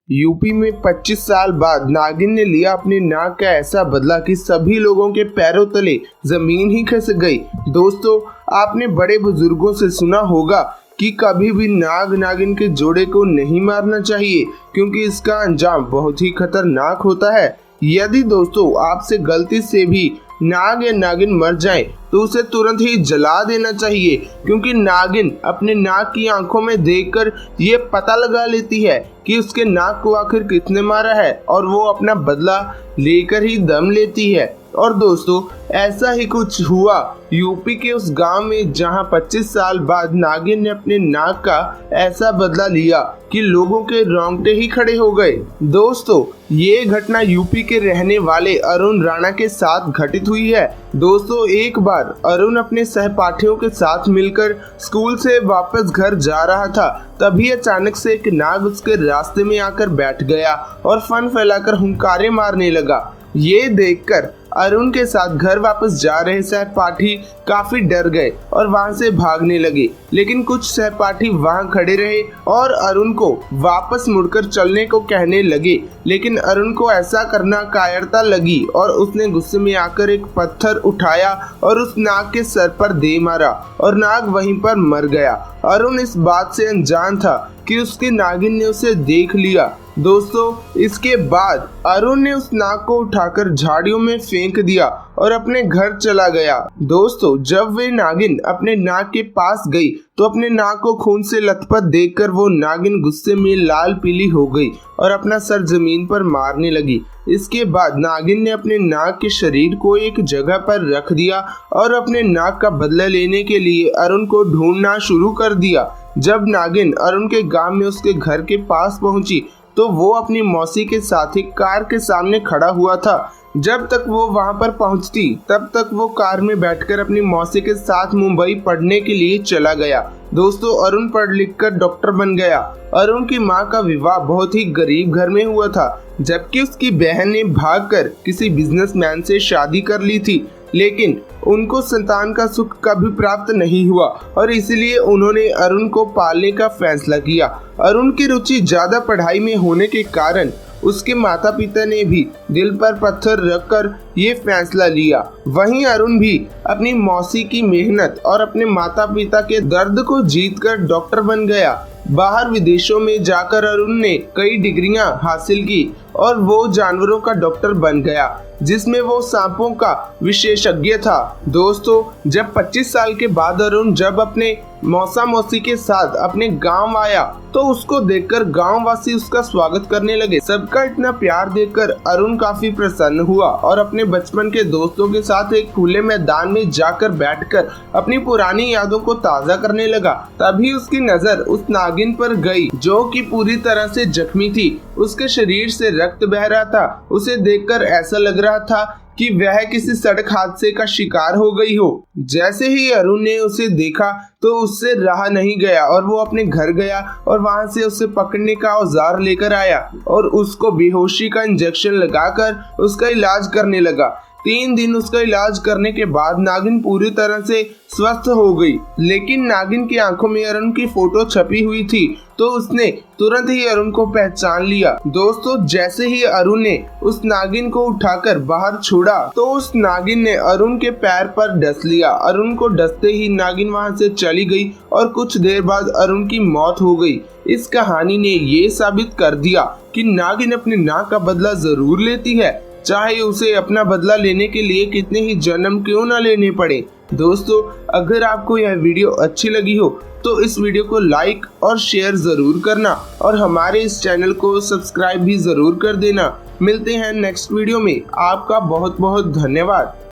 UP में 25 साल बाद नागिन ने लिया अपनी नाक का ऐसा बदला कि सभी लोगों के पैरों तले जमीन ही खिसक गई। दोस्तों, आपने बड़े बुजुर्गों से सुना होगा कि कभी भी नाग नागिन के जोड़े को नहीं मारना चाहिए, क्योंकि इसका अंजाम बहुत ही खतरनाक होता है। यदि दोस्तों आपसे गलती से भी नाग या नागिन मर जाए तो उसे तुरंत ही जला देना चाहिए, क्योंकि नागिन अपने नाग की आंखों में देखकर ये पता लगा लेती है कि उसके नाग को आखिर किसने मारा है और वो अपना बदला लेकर ही दम लेती है। और दोस्तों, ऐसा ही कुछ हुआ यूपी के उस गांव में, जहां 25 साल बाद नागिन ने अपने नाग का ऐसा बदला लिया कि लोगों के रोंगटे ही खड़े हो गए। दोस्तों, ये घटना यूपी के रहने वाले अरुण राणा के साथ घटित हुई है। दोस्तों, एक बार अरुण अपने सहपाठियों के साथ मिलकर स्कूल से वापस घर जा रहा था, तभी अचानक से एक नाग उसके रास्ते में आकर बैठ गया और फन फैलाकर हुंकारे मारने लगा। ये देखकर अरुण के साथ घर वापस जा रहे सहपाठी काफी डर गए और वहां से भागने लगे, लेकिन कुछ सहपाठी वहां खड़े रहे और अरुण को वापस मुड़कर चलने को कहने लगे। लेकिन अरुण को ऐसा करना कायरता लगी और उसने गुस्से में आकर एक पत्थर उठाया और उस नाग के सर पर दे मारा और नाग वहीं पर मर गया। अरुण इस बात से अनजान था कि उसके नागिन ने उसे देख लिया। दोस्तों, इसके बाद अरुण ने उस नाग को उठाकर झाड़ियों में फेंक दिया और अपने घर चला गया। दोस्तों, जब वे नागिन अपने नाग के पास गई तो अपने नाग को खून से लथपथ देखकर वो नागिन गुस्से में लाल पीली हो गई और अपना सर जमीन पर मारने लगी। इसके बाद नागिन ने अपने नाग के शरीर को एक जगह पर रख दिया और अपने नाग का बदला लेने के लिए अरुण को ढूंढना शुरू कर दिया। जब नागिन अरुण के गांव में उसके घर के पास पहुंची तो वो अपनी मौसी के साथ ही कार के सामने खड़ा हुआ था। जब तक वो वहां पर पहुंचती तब तक वो कार में बैठकर अपनी मौसी के साथ मुंबई पढ़ने के लिए चला गया। दोस्तों, अरुण पढ़ लिख कर डॉक्टर बन गया। अरुण की मां का विवाह बहुत ही गरीब घर में हुआ था, जबकि उसकी बहन ने भागकर किसी बिजनेसमैन से शादी कर ली थी, लेकिन उनको संतान का सुख कभी प्राप्त नहीं हुआ और इसलिए उन्होंने अरुण को पालने का फैसला किया। अरुण की रुचि ज्यादा पढ़ाई में होने के कारण उसके माता पिता ने भी दिल पर पत्थर रखकर ये फैसला लिया। वहीं अरुण भी अपनी मौसी की मेहनत और अपने माता पिता के दर्द को जीतकर डॉक्टर बन गया। बाहर विदेशों में जाकर अरुण ने कई डिग्रियां हासिल की और वो जानवरों का डॉक्टर बन गया, जिसमें वो सांपों का विशेषज्ञ था। दोस्तों, जब 25 साल के बाद अरुण जब अपने मौसा मौसी के साथ अपने गांव आया तो उसको देखकर गांव वासी उसका स्वागत करने लगे। सबका इतना प्यार देखकर अरुण काफी प्रसन्न हुआ और अपने बचपन के दोस्तों के साथ एक खुले मैदान में जाकर बैठकर अपनी पुरानी यादों को ताज़ा करने लगा। तभी उसकी नजर उस नागिन पर गई, जो कि पूरी तरह से जख्मी थी। उसके शरीर से रक्त बह रहा था। उसे देखकर ऐसा लग रहा था कि वह किसी सड़क हादसे का शिकार हो गई हो। जैसे ही अरुण ने उसे देखा तो उससे रहा नहीं गया और वो अपने घर गया और वहां से उसे पकड़ने का औजार लेकर आया और उसको बेहोशी का इंजेक्शन लगाकर उसका इलाज करने लगा। 3 दिन उसका इलाज करने के बाद नागिन पूरी तरह से स्वस्थ हो गई, लेकिन नागिन की आंखों में अरुण की फोटो छपी हुई थी तो उसने तुरंत ही अरुण को पहचान लिया। दोस्तों, जैसे ही अरुण ने उस नागिन को उठाकर बाहर छोड़ा तो उस नागिन ने अरुण के पैर पर डस लिया। अरुण को डसते ही नागिन वहां से चली गई और कुछ देर बाद अरुण की मौत हो गई। इस कहानी ने ये साबित कर दिया कि नागिन अपने नाग का बदला जरूर लेती है, चाहे उसे अपना बदला लेने के लिए कितने ही जन्म क्यों न लेने पड़े। दोस्तों, अगर आपको यह वीडियो अच्छी लगी हो तो इस वीडियो को लाइक और शेयर जरूर करना और हमारे इस चैनल को सब्सक्राइब भी जरूर कर देना। मिलते हैं नेक्स्ट वीडियो में। आपका बहुत बहुत धन्यवाद।